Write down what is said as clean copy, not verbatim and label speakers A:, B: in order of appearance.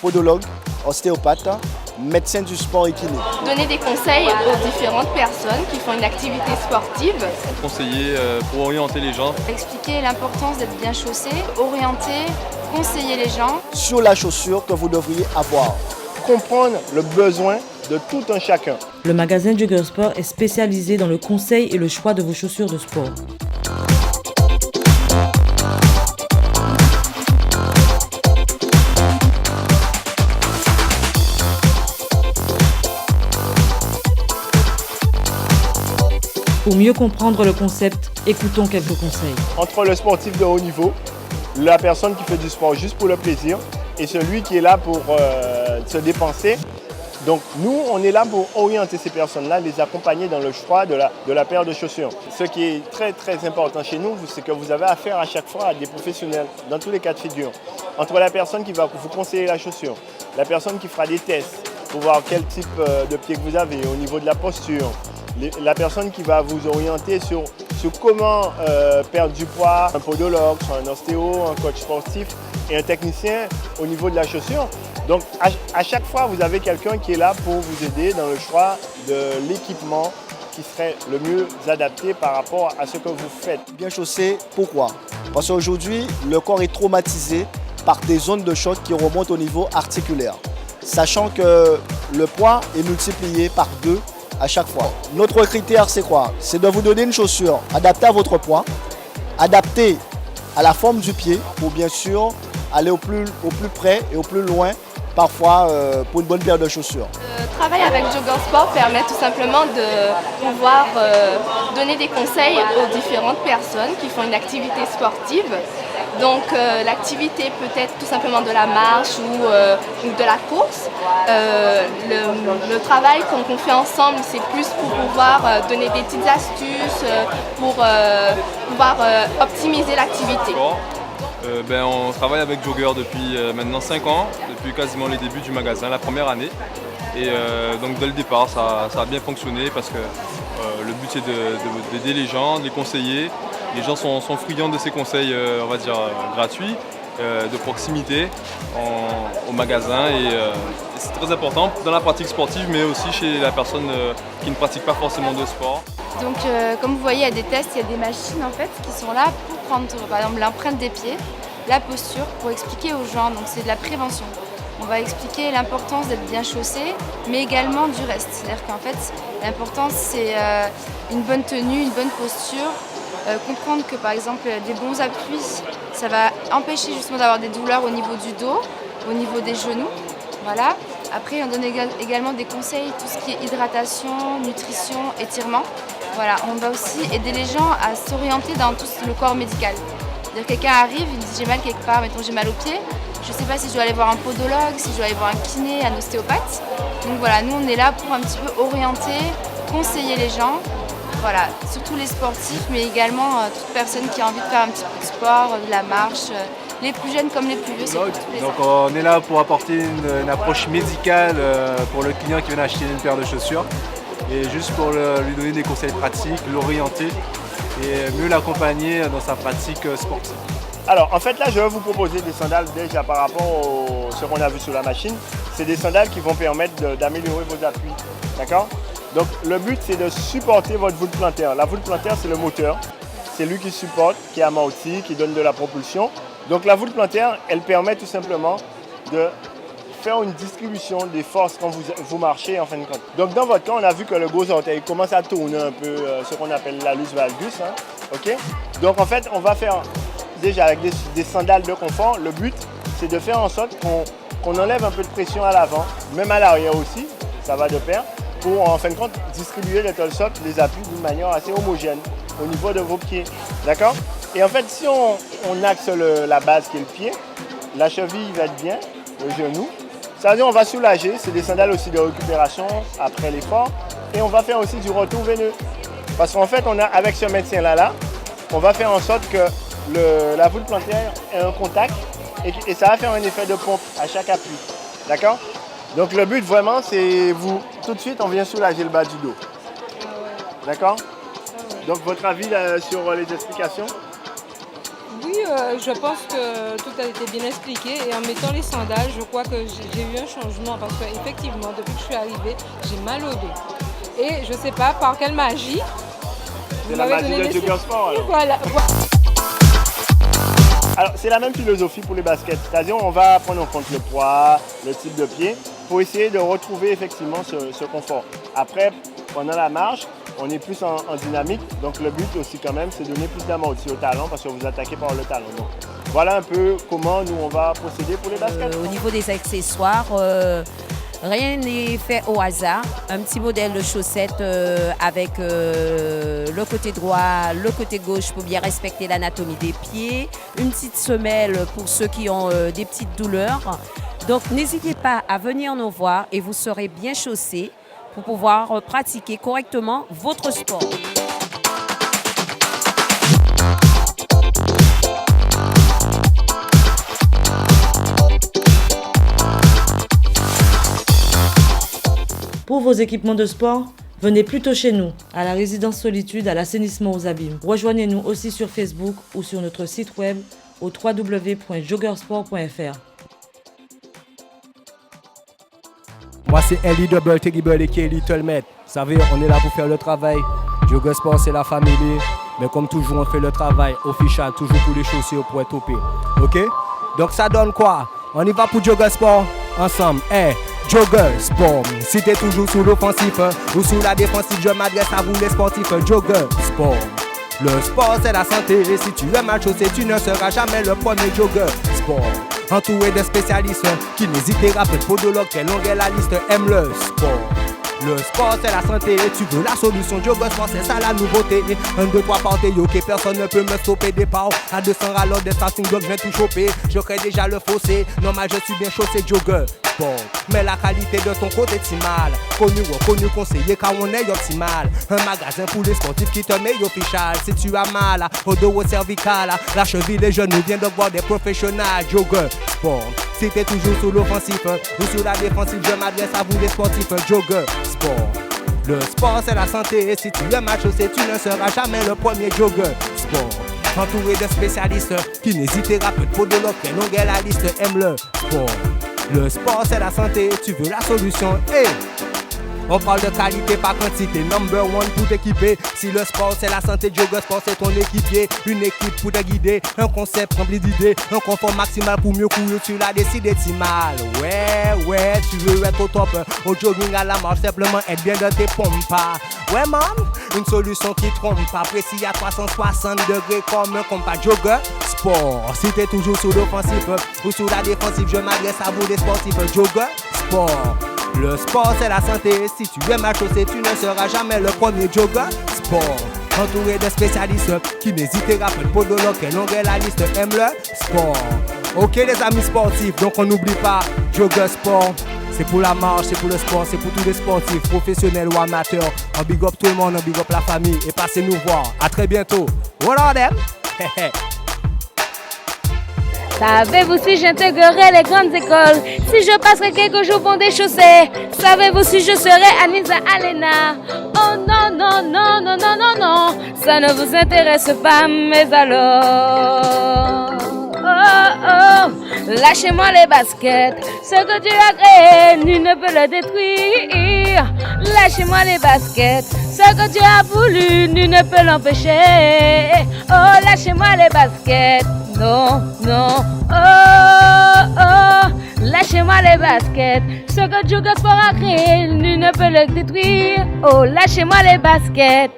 A: podologue, ostéopathe, médecin du sport et kiné.
B: Donner des conseils aux différentes personnes qui font une activité sportive.
C: Conseiller pour orienter les gens.
D: Expliquer l'importance d'être bien chaussé, orienter, conseiller les gens.
A: Sur la chaussure que vous devriez avoir. Comprendre le besoin de tout un chacun.
E: Le magasin Jogger Sport est spécialisé dans le conseil et le choix de vos chaussures de sport. Pour mieux comprendre le concept, écoutons quelques conseils.
A: Entre le sportif de haut niveau, la personne qui fait du sport juste pour le plaisir et celui qui est là pour se dépenser. Donc nous, on est là pour orienter ces personnes-là, les accompagner dans le choix de la paire de chaussures. Ce qui est très très important chez nous, c'est que vous avez affaire à chaque fois à des professionnels, dans tous les cas de figure. Entre la personne qui va vous conseiller la chaussure, la personne qui fera des tests pour voir quel type de pied que vous avez au niveau de la posture, la personne qui va vous orienter sur comment perdre du poids, un podologue, soit un ostéo, un coach sportif et un technicien au niveau de la chaussure. Donc à chaque fois, vous avez quelqu'un qui est là pour vous aider dans le choix de l'équipement qui serait le mieux adapté par rapport à ce que vous faites. Bien chaussé, pourquoi? Parce qu'aujourd'hui, le corps est traumatisé par des zones de choc qui remontent au niveau articulaire, sachant que le poids est multiplié par 2 à chaque fois. Notre critère, c'est quoi? C'est de vous donner une chaussure adaptée à votre poids, adaptée à la forme du pied pour bien sûr aller au plus près et au plus loin, parfois pour une bonne paire de chaussures.
B: Le travail avec Jogger Sport permet tout simplement de pouvoir donner des conseils aux différentes personnes qui font une activité sportive. Donc l'activité peut être tout simplement de la marche ou de la course. Le travail qu'on fait ensemble, c'est plus pour pouvoir donner des petites astuces, pour pouvoir optimiser l'activité.
C: On travaille avec Jogger depuis maintenant 5 ans, depuis quasiment les débuts du magasin, la première année. Et donc dès le départ, ça a bien fonctionné parce que le but c'est d'aider les gens, de les conseiller. Les gens sont friands de ces conseils, on va dire, gratuits, de proximité au magasin. Et c'est très important dans la pratique sportive, mais aussi chez la personne qui ne pratique pas forcément de sport.
D: Donc comme vous voyez, il y a des tests, il y a des machines en fait qui sont là pour prendre par exemple l'empreinte des pieds, la posture, pour expliquer aux gens. Donc c'est de la prévention. On va expliquer l'importance d'être bien chaussé, mais également du reste. C'est-à-dire qu'en fait, l'importance c'est une bonne tenue, une bonne posture. Comprendre que par exemple des bons appuis, ça va empêcher justement d'avoir des douleurs au niveau du dos, au niveau des genoux. Voilà. Après, on donne également des conseils, tout ce qui est hydratation, nutrition, étirement. Voilà. On va aussi aider les gens à s'orienter dans tout le corps médical. C'est-à-dire quelqu'un arrive, il me dit j'ai mal quelque part, mettons j'ai mal au pied. Je ne sais pas si je dois aller voir un podologue, si je dois aller voir un kiné, un ostéopathe. Donc voilà, nous on est là pour un petit peu orienter, conseiller les gens. Voilà, surtout les sportifs, mais également toute personne qui a envie de faire un petit peu de sport, de la marche, les plus jeunes comme les plus vieux.
F: Donc on est là pour apporter une approche médicale pour le client qui vient acheter une paire de chaussures et juste pour lui donner des conseils pratiques, l'orienter et mieux l'accompagner dans sa pratique sportive.
A: Alors en fait là, je vais vous proposer des sandales déjà par rapport à ce qu'on a vu sur la machine. C'est des sandales qui vont permettre d'améliorer vos appuis, d'accord? Donc le but c'est de supporter votre voûte plantaire. La voûte plantaire c'est le moteur, c'est lui qui supporte, qui amortit, qui donne de la propulsion. Donc la voûte plantaire, elle permet tout simplement de faire une distribution des forces quand vous marchez en fin de compte. Donc dans votre cas, on a vu que le gros orteil commence à tourner un peu ce qu'on appelle l'allus valgus. Hein, okay? Donc en fait, on va faire déjà avec des sandales de confort. Le but c'est de faire en sorte qu'on enlève un peu de pression à l'avant, même à l'arrière aussi, ça va de pair, pour en fin de compte distribuer de telle sorte les appuis d'une manière assez homogène au niveau de vos pieds. D'accord? Et en fait, si on axe la base qui est le pied, la cheville va être bien, le genou. Ça veut dire qu'on va soulager. C'est des sandales aussi de récupération après l'effort. Et on va faire aussi du retour veineux. Parce qu'en fait, avec ce médecin-là, on va faire en sorte que la voûte plantaire ait un contact et ça va faire un effet de pompe à chaque appui. D'accord? Donc le but vraiment, c'est tout de suite, on vient soulager le bas du dos. D'accord? Donc votre avis là, sur les explications?
G: Oui, je pense que tout a été bien expliqué et en mettant les sandales, je crois que j'ai eu un changement parce qu'effectivement, depuis que je suis arrivée, j'ai mal au dos. Et je ne sais pas par quelle magie.
A: C'est la magie de Jogger Sport alors.
G: Voilà.
A: Alors c'est la même philosophie pour les baskets, c'est-à-dire on va prendre en compte le poids, le type de pied, pour essayer de retrouver effectivement ce confort. Après, pendant la marche, on est plus en dynamique, donc le but aussi quand même, c'est de donner plus d'amorti au talon parce que vous attaquez par le talon. Donc, voilà un peu comment nous on va procéder pour les baskets.
H: Au niveau des accessoires, rien n'est fait au hasard. Un petit modèle de chaussettes avec le côté droit, le côté gauche pour bien respecter l'anatomie des pieds. Une petite semelle pour ceux qui ont des petites douleurs. Donc n'hésitez pas à venir nous voir et vous serez bien chaussés pour pouvoir pratiquer correctement votre sport.
E: Pour vos équipements de sport, venez plutôt chez nous, à la résidence Solitude, à l'assainissement aux abîmes. Rejoignez-nous aussi sur Facebook ou sur notre site web au www.joggersport.fr.
I: Moi c'est Ellie Double Terrible et Kelly Tolmet. Vous savez, on est là pour faire le travail. Jogger Sport c'est la famille. Mais comme toujours on fait le travail officiel, toujours pour les chaussures pour être topé. Ok? Donc ça donne quoi? On y va pour Jogger Sport ensemble. Hey, Jogger Sport. Si t'es toujours sous l'offensif ou sous la défensive, je m'adresse à vous les sportifs. Jogger Sport. Le sport c'est la santé. Si tu es mal chaussé, tu ne seras jamais le premier Jogger Sport. Entouré de spécialistes qui n'hésitent pas, podologue, quelle longue est la liste, aime le sport. Le sport c'est la santé, tu veux la solution, Jogger Sport c'est ça la nouveauté. 1, 2, 3 partez, ok, personne ne peut me stopper des pas. À 200 alors des starting blocks, je viens tout choper. Je crée déjà le fossé, normal je suis bien chaussé, Jogger Sport. Mais la qualité de ton côté c'est mal. Connu conseiller car on est optimal. Un magasin pour les sportifs qui te met official. Si tu as mal au dos au cervical, la cheville, les genoux, viens de voir des professionnels. Jogger Sport. Si t'es toujours sous l'offensif ou sous la défensive, je m'adresse à vous les sportifs. Jogger Sport. Le sport c'est la santé et si tu es mal chaussé, tu ne seras jamais le premier Jogger Sport. Entouré de spécialistes qui n'hésitent pas, peu de podologue, quelle longue est la liste, aime le sport. Le sport c'est la santé, tu veux la solution. Hey! On parle de qualité, pas quantité, number one pour t'équiper. Si le sport c'est la santé, Jogger Sport c'est ton équipier. Une équipe pour te guider, un concept rempli d'idées. Un confort maximal pour mieux courir, tu l'as décidé si mal. Ouais, tu veux être au top. Au jogging à la marche, simplement être bien dans tes pompes. Ouais man, une solution qui trompe pas. Précis à 360 degrés comme un compas. Jogger Sport. Si t'es toujours sous l'offensif ou sous la défensive, je m'adresse à vous les sportifs. Jogger Sport. Le sport c'est la santé, si tu es mal chaussé, tu ne seras jamais le premier Jogger Sport. Entouré de spécialistes qui n'hésitent pas, peu de podologue, quelle longue est la liste, aime le sport. Ok les amis sportifs, donc on n'oublie pas, Jogger Sport, c'est pour la marche, c'est pour le sport, c'est pour tous les sportifs, professionnels ou amateurs. On big up tout le monde, on big up la famille et passez nous voir. À très bientôt. What are them?
J: Savez-vous si j'intégrerai les grandes écoles, si je passerai quelques jours bon des chaussées? Savez-vous si je serai admise à Alena? Oh non, non, non, non, non, non, non, ça ne vous intéresse pas, mais alors... Oh, lâchez-moi les baskets, ce que tu as créé, nul ne peut le détruire. Lâchez-moi les baskets, ce que tu as voulu, nul ne peut l'empêcher. Oh, lâchez-moi les baskets. Non, non, oh, lâchez-moi les baskets. Ce que Jogger Sport a créé, nul ne peut le détruire. Oh, lâchez-moi les baskets.